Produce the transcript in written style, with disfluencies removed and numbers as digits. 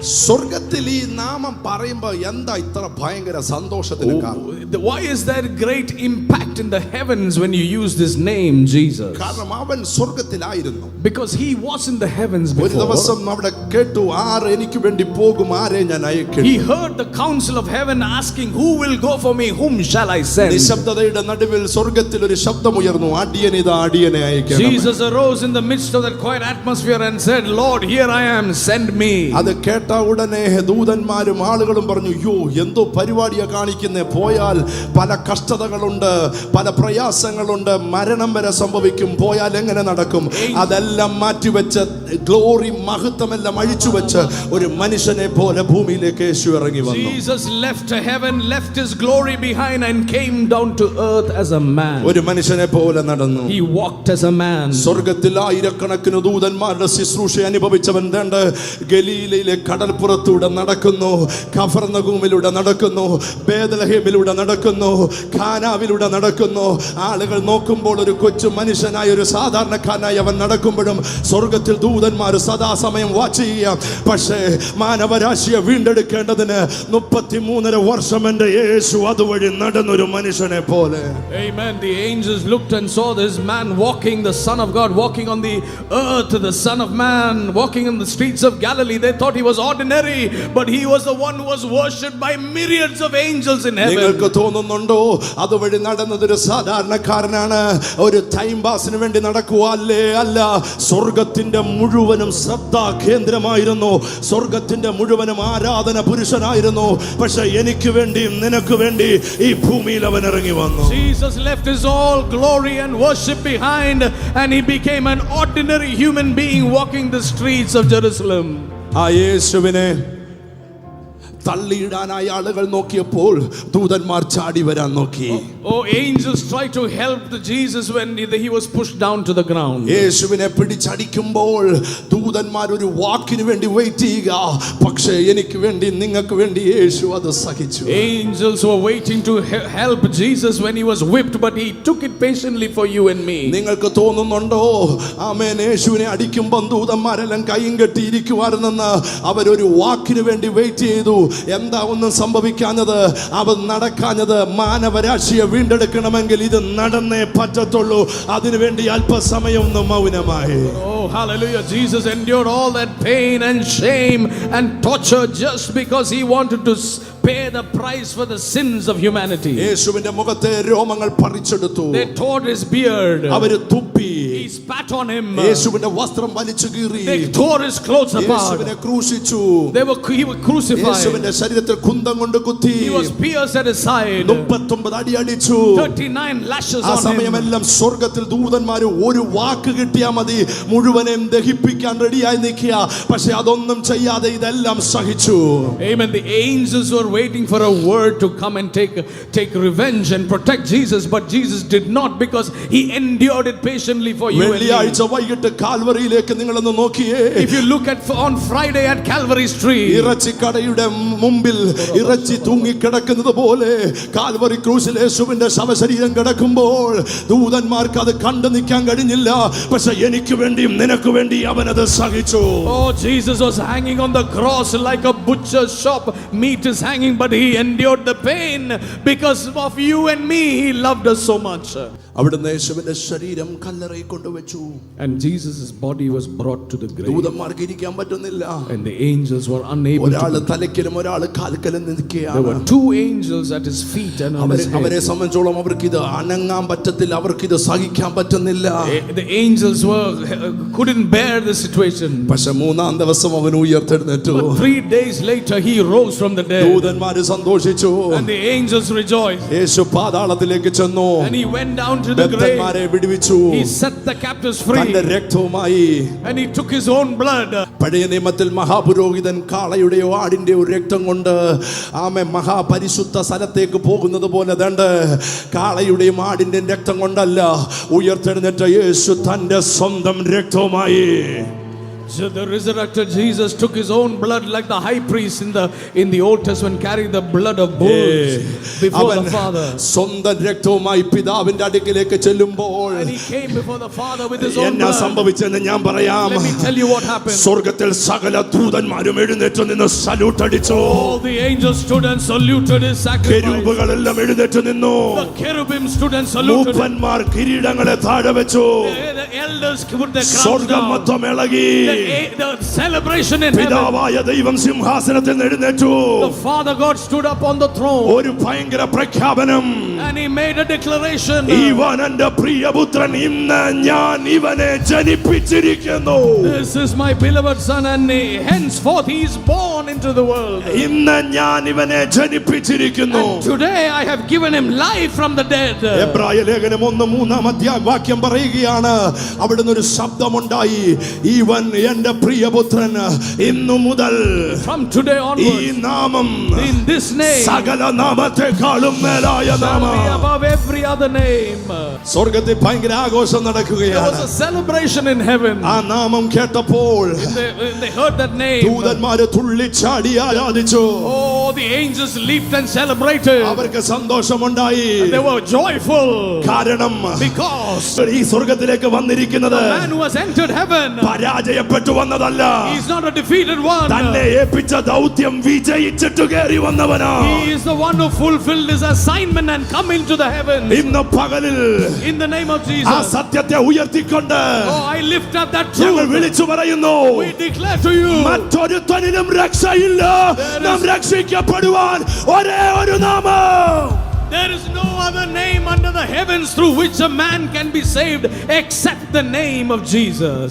സ്വർഗത്തിൽ ഈ നാമം പറയുമ്പോൾ എന്താ ഇത്ര ഭയങ്കര സന്തോഷത്തിന് കാരണം? Why is there great impact in the heavens when you use this name Jesus? കാരണം അവൻ സ്വർഗത്തിലായിരുന്നു. Because he was in the heavens before. ഒരു ദിവസം അവിടെ കേട്ടു, ആർ എനിക്ക് വേണ്ടി പോകും, ആരെ ഞാൻ അയക്കും. He heard the council of heaven asking, who will go for me, whom shall I send? നിശബ്ദതയുടെ നടുവിൽ സ്വർഗത്തിൽ ഒരു ശബ്ദമുയർന്നു, അടിയനിതാ അടിയനെ അയക്കണം. Jesus arose in the midst of that quiet atmosphere and said, Lord, here I am, send me. അത് കേട്ട ഉടനെ ദൂതന്മാരും ആളുകളും പറഞ്ഞു, യോ എന്തോ പരിപാടിയാ കാണിക്കുന്നേ, പോയാൽ പല കഷ്ടതകളുണ്ട്, പല പ്രയാസങ്ങളുണ്ട്, മരണം വരെ സംഭവിക്കും, പോയാൽ എങ്ങനെ നടക്കും? അതെല്ലാം മാറ്റിവെച്ച് ഗ്ലോറി മഹത്വമെല്ലാം അഴിച്ചുവെച്ച് ഒരു മനുഷ്യനെ പോലെ ഭൂമിയിലേക്ക് യേശു ഇറങ്ങി വന്നു. Jesus left heaven, left his glory behind and came down to earth as a man. ഒരു മനുഷ്യനെ പോലെ നടന്നു. He walked as a man. സ്വർഗ്ഗത്തിൽ ആയിരക്കണക്കിന് ദൂതന്മാരുടെ ശുശ്രൂഷ അനുഭവിച്ചവൻ ദണ്ട് ഗലീലയിലെ കടൽപ്പുറത്തൂടെ നടക്കുന്നു, കഫർനഹൂമിലൂടെ നടക്കുന്നു, ബേത്ലഹേമിലൂടെ നടക്കുന്നു, ഖാനാവിലൂടെ നടക്കുന്നു. ആളുകൾ നോക്കുമ്പോൾ ഒരു കൊച്ചു മനുഷ്യനായ ഒരു സാധാരണക്കാരനായി അവൻ നടക്കുമ്പോഴും സ്വർഗത്തിൽ ദൂതന്മാർ സദാസമയം വാച്ച് ചെയ്യുക. പക്ഷേ മാനവരാശിയെ വീണ്ടെടുക്കേണ്ടതിന് 33.5 വർഷം എൻ്റെ യേശു അതുവഴി നടന്നൊരു മനുഷ്യനെ പോലെ. Amen. The angels looked and saw this man walking, the Son of God walking on the earth, the Son of Man walking in the streets of Galilee. They thought he was ordinary, but he was the one who was worshipped by myriads of angels in heaven. നിങ്ങൾക്ക് തോന്നുന്നുണ്ടോ അതുവഴി നടന്നതൊരു സാധാരണക്കാരനാണ്, ഒരു time പാസിന് വേണ്ടി നടക്കുക? അല്ലേ, അല്ല. സ്വർഗത്തിന്റെ മുഴുവനും ശ്രദ്ധാ കേന്ദ്രമായിരുന്നു, സ്വർഗത്തിന്റെ മുഴുവനും ആരാധന പുരുഷനായിരുന്നു. പക്ഷെ എനിക്ക് വേണ്ടിയും നിനക്ക് വേണ്ടി ഈ ഭൂമിയിൽ അവൻ ഇറങ്ങി വന്നു. Jesus left his all glory and worship behind and he became an ordinary human being walking the streets of Jerusalem. ആ യേശുവിനെ തള്ളിയിടാനായി ആളുകൾ നോക്കിയപ്പോൾ ദൂതന്മാർ ചാടി വരാൻ നോക്കി. Oh, angels tried to help Jesus when he was pushed down to the ground. യേശുവിനെ പിടിച്ചടിക്കുമ്പോൾ ദൂതന്മാർ ഒരു വാക്കിന് വേണ്ടി വെയിറ്റ് ചെയ്യുക. പക്ഷേ എനിക്ക് വേണ്ടി നിങ്ങൾക്ക് വേണ്ടി യേശു അത് സഹിച്ചു. Angels were waiting to help Jesus when he was whipped, but he took it patiently for you and me. നിങ്ങൾക്ക് തോന്നുന്നുണ്ടോ ആമേൻ, യേശുവിനെ അടിക്കുമ്പോൾ ദൂതന്മാരെല്ലാം കൈയും കെട്ടിയിരിക്കുവായിരുന്നെന്ന്? അവരൊരു വാക്കിന് വേണ്ടി വെയിറ്റ് ചെയ്തു. എന്താ ഒന്നും സംഭവിക്കാഞ്ഞത്? അവൻ നടക്കാഞ്ഞത്? മാനവരാശിയെ വീണ്ടെടുക്കണമെങ്കിൽ ഇത് നടന്നേ പറ്റത്തുള്ളൂ. അതിനുവേണ്ടി അല്പസമയം ഒന്ന് മൗനമായി. Oh, hallelujah. Jesus endured all that pain and shame and torture just because he wanted to pay the price for the sins of humanity. യേശുവിന്റെ മുഖത്തെ രോമങ്ങൾ പറിച്ചെടുത്തു. They tore his beard. അവര് തുപ്പി. He spat on him. യേശുവിന്റെ വസ്ത്രം വലിച്ചു കീറി. They tore his clothes apart. യേശുവിനെ ക്രൂശിച്ചു. He was crucified. യേശുവിന്റെ ശരീരത്തിൽ കുന്തം കൊണ്ട് കുത്തി. He was pierced at his side. 39 അടി അടിച്ചു. 39 lashes ആ on him. സമയമെല്ലാം സ്വർഗ്ഗത്തിൽ ദൂതന്മാർ ഒരു വാക്ക് കിട്ടിയാൽ മതി മുഴുവനെയും ദഹിപ്പിക്കാൻ റെഡിയായി നിൽക്കുക. പക്ഷെ അതൊന്നും ചെയ്യാതെ ഇതെല്ലാം സഹിച്ചു. Amen. The angels were waiting for a word to come and take revenge and protect Jesus, but Jesus did not, because he endured it patiently for you and me. വെള്ളിയാഴ്ച വൈകിട്ട് കാൽവറിയിലേക്ക് നിങ്ങളൊന്ന് നോക്കിയേ. If you look at on Friday at Calvary Street, ഇറച്ചിക്കടയുടെ മുമ്പിൽ ഇറച്ചി തൂങ്ങിക്കിടക്കുന്നത് പോലെ Calvary ക്രൂശിൽ യേശുവിന്റെ ശവശരീരം കിടക്കുമ്പോൾ ദൂതന്മാർക്ക് അത് കണ്ടു നിൽക്കാൻ കഴിഞ്ഞില്ല. പക്ഷെ എനിക്ക് വേണ്ടിയും നിനക്ക് വേണ്ടി അവനത് സഹിച്ചു. Oh, Jesus was hanging on the cross like a butcher's shop. Meat is hanging, but he endured the pain because of you and me. He loved us so much. അവിടുന്ന് യേശുവിന്റെ ശരീരം കല്ലറയിൽ കൊണ്ടുവച്ചു. And Jesus' body was brought to the grave. ദൂതന്മാർക്ക് ഇരിക്കാൻ പറ്റുന്നില്ല. And the angels were unable to. ഒരാൾ തലയ്ക്കലും ഒരാൾ കാൽക്കലും നിൽക്കുകയാണ്. There were 2 angels at his feet and on his head. അവരെ സംബന്ധിച്ചോളം അവർക്ക് ഇത് അനങ്ങാൻ പറ്റത്തില്ല, അവർക്ക് ഇത് സഹിക്കാൻ പറ്റുന്നില്ല. The angels couldn't bear the situation. പക്ഷെ 3-ാം ദിവസം അവൻ ഉയർത്തെഴുന്നേറ്റു. But 3 days later he rose from the dead. ദൂതന്മാർ സന്തോഷിച്ചു. And the angels rejoiced. യേശു പാതാളത്തിലേക്ക് ചെന്നു. And he went down to the grave. He set the captives free. തന്റെ രക്തവുമായി. And he took his own blood. പഴയ നിയമത്തിൽ മഹാപുരോഹിതൻ കാളയുടെയോ ആടിന്റെയോ രക്തം കൊണ്ട് ആമേ മഹാപരിശുദ്ധ സ്ഥലത്തേക്ക് പോകുന്നത് പോലെ ദണ്ട് കാളയുടെയും ആടിന്റെയും രക്തം കൊണ്ടല്ല, ഉയർത്തെഴുന്നേറ്റ യേശു തന്റെ സ്വന്തം രക്തവുമായി So the resurrected Jesus took his own blood like the high priest in the Old Testament carried the blood of bulls before the Father. സ്വന്തം രക്തവുമായി പിതാവിന്റെ അടുക്കിലേക്ക് ചെല്ലുമ്പോൾ And he came before the Father with his own എന്നാ blood. സംഭവിച്ചെന്ന് ഞാൻ പറയാം. Let me tell you what happened. സ്വർഗ്ഗത്തിൽ സകല ദൂതന്മാരും എഴുന്നേറ്റ് നിന്ന് സല്യൂട്ട് അടിച്ചു. All the angels stood and saluted his sacrifice. കെരൂബുകളെല്ലാം എഴുന്നേറ്റ് നിന്നു. The cherubim stood and saluted him. മൂപ്പന്മാർ കിരീടങ്ങളെ താഴെ വെച്ചു. The elders put their crowns സ്വർഗ്ഗം down. മൊത്തം ഇളകി. The celebration in heaven. പിതാവായ ദൈവം സിംഹാസനത്തിൽ എഴുന്നേറ്റു. The Father God stood up on the throne. ഒരു ഭയങ്കര പ്രഖ്യാപനം. And he made a declaration. ഇവൻ എൻ്റെ പ്രിയപുത്രൻ, ഇന്ന് ഞാൻ ഇവനെ ജനിപ്പിച്ചിരിക്കുന്നു. This is my beloved son, and henceforth he is born into the world. ഇന്ന് ഞാൻ ഇവനെ ജനിപ്പിച്ചിരിക്കുന്നു. And today I have given him life from the dead. എബ്രായ ലേഖനം 1:3 വാക്യം പറയുകയാണ്, അവിടുന്ന് ഒരു ശബ്ദമുണ്ടായി, ഇവൻ എൻ്റെ പ്രിയപുത്രൻ, ഇന്നു മുതൽ From today ഈ onwards, നാമം in this name, സകല നാമത്തെക്കാളും മേലായ shall നാമം. be above every other name. സ്വർഗ്ഗത്തിൽ ഭയങ്കര ആഘോഷം There നടക്കുകയാണ്. was a celebration in heaven. ആ നാമം കേട്ടപ്പോൾ When they heard that name, ദൂതന്മാര് തുള്ളിച്ചാടി ആരാധിച്ചു. oh, the angels leaped and celebrated. അവർക്ക് സന്തോഷമുണ്ടായി. They were joyful കാരണം because ഈ സ്വർഗ്ഗത്തിലേക്ക് വന്നിരിക്കുന്നത് the man who has entered heaven, പരാജയപ്പെട്ടു വന്നതല്ല, he is not a defeated one. തന്നെ ഏൽപ്പിച്ച ദൗത്യം വിജയിച്ചിട്ട് കയറി വന്നവനാ. He is the one who fulfilled his assignment and come into the heavens. ഇന്ന് പകലിൽ In the name of ആ Jesus, സത്യത്തെ ഉയർത്തിക്കൊണ്ട് oh, I lift up that ഞങ്ങൾ truth. വിളിച്ചു പറയുന്നു, We declare to you, മറ്റൊരുത്തനിലും രക്ഷയില്ല. നാം രക്ഷിക്കപ്പെടുവാൻ ഒരേ ഒരു നാമം. there is no other name under the heavens through which a man can be saved except the name of Jesus.